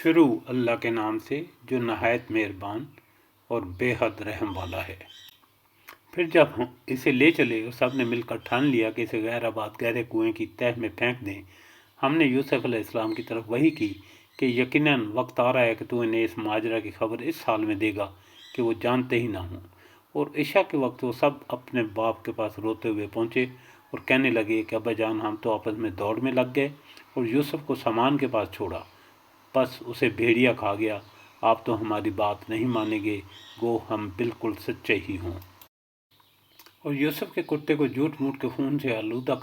شروع اللہ کے نام سے جو نہایت مہربان اور بے حد رحم والا ہے۔ پھر جب ہم اسے لے چلے اور سب نے مل کر ٹھان لیا کہ اسے غیر آباد گہرے کنویں کی تہہ میں پھینک دیں، ہم نے یوسف علیہ السلام کی طرف وحی کی کہ یقیناً وقت آ رہا ہے کہ تو انہیں اس ماجرا کی خبر اس حال میں دے گا کہ وہ جانتے ہی نہ ہوں۔ اور عشاء کے وقت وہ سب اپنے باپ کے پاس روتے ہوئے پہنچے اور کہنے لگے کہ ابا جان، ہم تو آپس میں دوڑ میں لگ گئے اور یوسف کو سامان کے پاس چھوڑا، بس اسے بھیڑیا کھا گیا۔ آپ تو ہماری بات نہیں مانیں گے، گو ہم بالکل سچے ہی ہوں۔ اور یوسف کے کتے کو جھوٹ موٹ کے خون سے آلودہ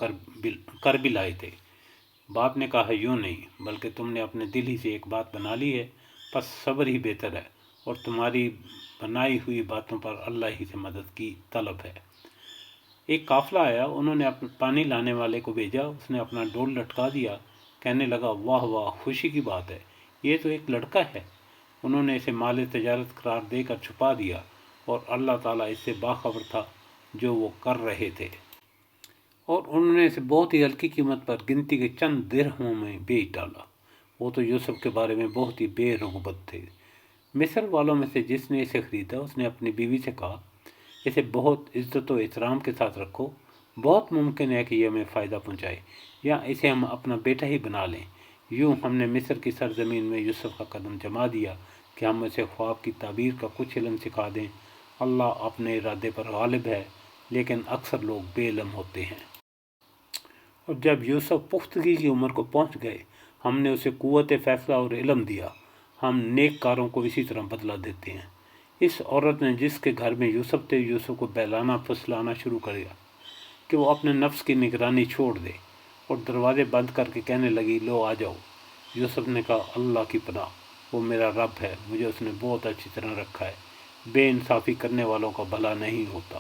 کر بھی لائے تھے۔ باپ نے کہا، یوں نہیں، بلکہ تم نے اپنے دل ہی سے ایک بات بنا لی ہے، بس صبر ہی بہتر ہے، اور تمہاری بنائی ہوئی باتوں پر اللہ ہی سے مدد کی طلب ہے۔ ایک قافلہ آیا، انہوں نے پانی لانے والے کو بھیجا، اس نے اپنا ڈول لٹکا دیا، کہنے لگا، واہ واہ، خوشی کی بات ہے، یہ تو ایک لڑکا ہے۔ انہوں نے اسے مال تجارت قرار دے کر چھپا دیا، اور اللہ تعالیٰ اس سے باخبر تھا جو وہ کر رہے تھے، اور انہوں نے اسے بہت ہی ہلکی قیمت پر گنتی کے چند درہموں میں بیچ ڈالا۔ وہ تو یوسف کے بارے میں بہت ہی بے رغبت تھے۔ مصر والوں میں سے جس نے اسے خریدا، اس نے اپنی بیوی سے کہا، اسے بہت عزت و احترام کے ساتھ رکھو، بہت ممکن ہے کہ یہ ہمیں فائدہ پہنچائے، یا اسے ہم اپنا بیٹا ہی بنا لیں۔ یوں ہم نے مصر کی سرزمین میں یوسف کا قدم جما دیا کہ ہم اسے خواب کی تعبیر کا کچھ علم سکھا دیں۔ اللہ اپنے ارادے پر غالب ہے، لیکن اکثر لوگ بے علم ہوتے ہیں۔ اور جب یوسف پختگی کی عمر کو پہنچ گئے، ہم نے اسے قوت فیصلہ اور علم دیا۔ ہم نیک کاروں کو اسی طرح بدلہ دیتے ہیں۔ اس عورت نے جس کے گھر میں یوسف تھے، یوسف کو بہلانا پھسلانا شروع کر دیا کہ وہ اپنے نفس کی نگرانی چھوڑ دے، اور دروازے بند کر کے کہنے لگی، لو آ جاؤ۔ یوسف نے کہا، اللہ کی پناہ، وہ میرا رب ہے، مجھے اس نے بہت اچھی طرح رکھا ہے، بے انصافی کرنے والوں کا بھلا نہیں ہوتا۔